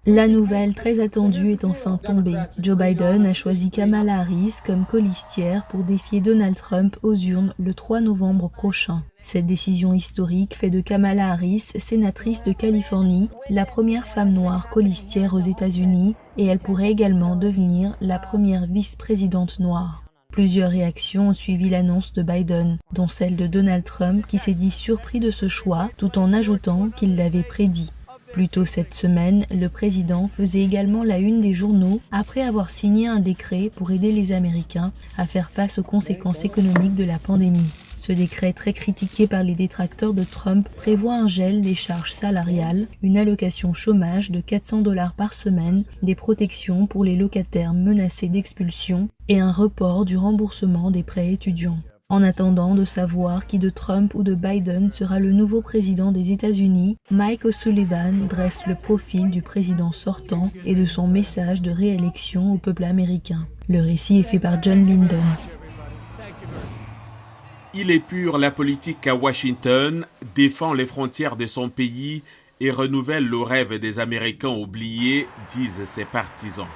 La nouvelle très attendue est enfin tombée. Joe Biden a choisi Kamala Harris comme colistière pour défier Donald Trump aux urnes le 3 novembre prochain. Cette décision historique fait de Kamala Harris, sénatrice de Californie, la première femme noire colistière aux États-Unis et elle pourrait également devenir la première vice-présidente noire. Plusieurs réactions ont suivi l'annonce de Biden, dont celle de Donald Trump qui s'est dit surpris de ce choix tout en ajoutant qu'il l'avait prédit. Plus tôt cette semaine, le président faisait également la une des journaux après avoir signé un décret pour aider les Américains à faire face aux conséquences économiques de la pandémie. Ce décret, très critiqué par les détracteurs de Trump, prévoit un gel des charges salariales, une allocation chômage de 400 $ par semaine, des protections pour les locataires menacés d'expulsion et un report du remboursement des prêts étudiants. En attendant de savoir qui de Trump ou de Biden sera le nouveau président des États-Unis, Mike O'Sullivan dresse le profil du président sortant et de son message de réélection au peuple américain. Le récit est fait par John Linden. Il épure la politique à Washington, défend les frontières de son pays et renouvelle le rêve des Américains oubliés, disent ses partisans.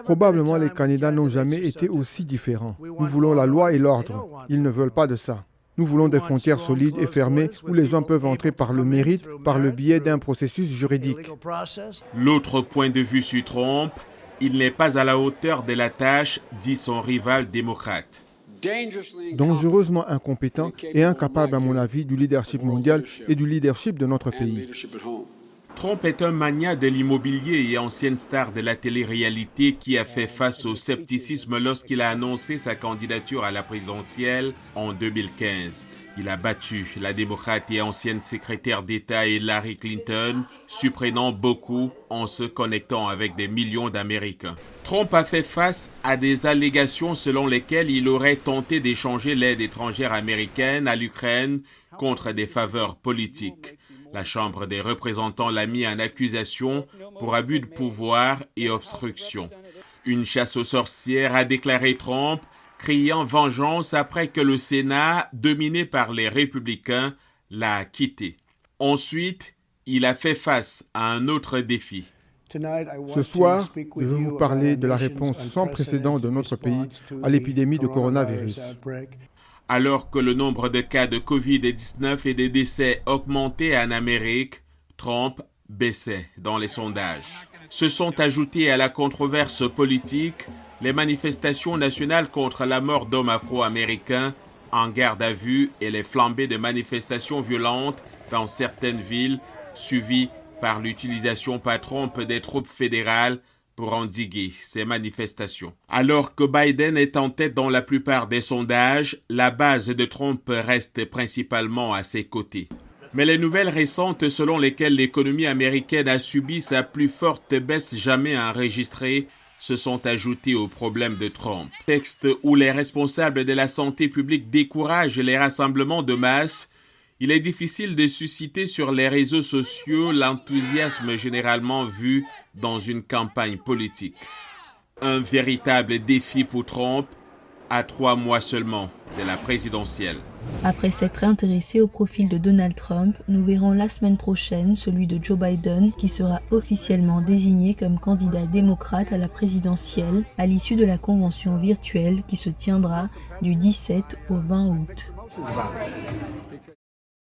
Probablement les candidats n'ont jamais été aussi différents. Nous voulons la loi et l'ordre. Ils ne veulent pas de ça. Nous voulons des frontières solides et fermées où les gens peuvent entrer par le mérite, par le biais d'un processus juridique. L'autre point de vue sur Trump, il n'est pas à la hauteur de la tâche, dit son rival démocrate. Dangereusement incompétent et incapable, à mon avis, du leadership mondial et du leadership de notre pays. Trump est un magnat de l'immobilier et ancienne star de la télé-réalité qui a fait face au scepticisme lorsqu'il a annoncé sa candidature à la présidentielle en 2015. Il a battu la démocrate et ancienne secrétaire d'État Hillary Clinton, surprenant beaucoup en se connectant avec des millions d'Américains. Trump a fait face à des allégations selon lesquelles il aurait tenté d'échanger l'aide étrangère américaine à l'Ukraine contre des faveurs politiques. La Chambre des représentants l'a mis en accusation pour abus de pouvoir et obstruction. Une chasse aux sorcières, a déclaré Trump, criant vengeance après que le Sénat, dominé par les républicains, l'a quitté. Ensuite, il a fait face à un autre défi. Ce soir, je veux vous parler de la réponse sans précédent de notre pays à l'épidémie de coronavirus. Alors que le nombre de cas de Covid-19 et de décès augmentait en Amérique, Trump baissait dans les sondages. Se sont ajoutés à la controverse politique les manifestations nationales contre la mort d'hommes afro-américains en garde à vue et les flambées de manifestations violentes dans certaines villes, suivies par l'utilisation par Trump des troupes fédérales pour endiguer ces manifestations. Alors que Biden est en tête dans la plupart des sondages, la base de Trump reste principalement à ses côtés. Mais les nouvelles récentes selon lesquelles l'économie américaine a subi sa plus forte baisse jamais enregistrée se sont ajoutées aux problèmes de Trump. Texte où les responsables de la santé publique découragent les rassemblements de masse, il est difficile de susciter sur les réseaux sociaux l'enthousiasme généralement vu dans une campagne politique. Un véritable défi pour Trump à 3 mois seulement de la présidentielle. Après s'être intéressé au profil de Donald Trump, nous verrons la semaine prochaine celui de Joe Biden qui sera officiellement désigné comme candidat démocrate à la présidentielle à l'issue de la convention virtuelle qui se tiendra du 17 au 20 août.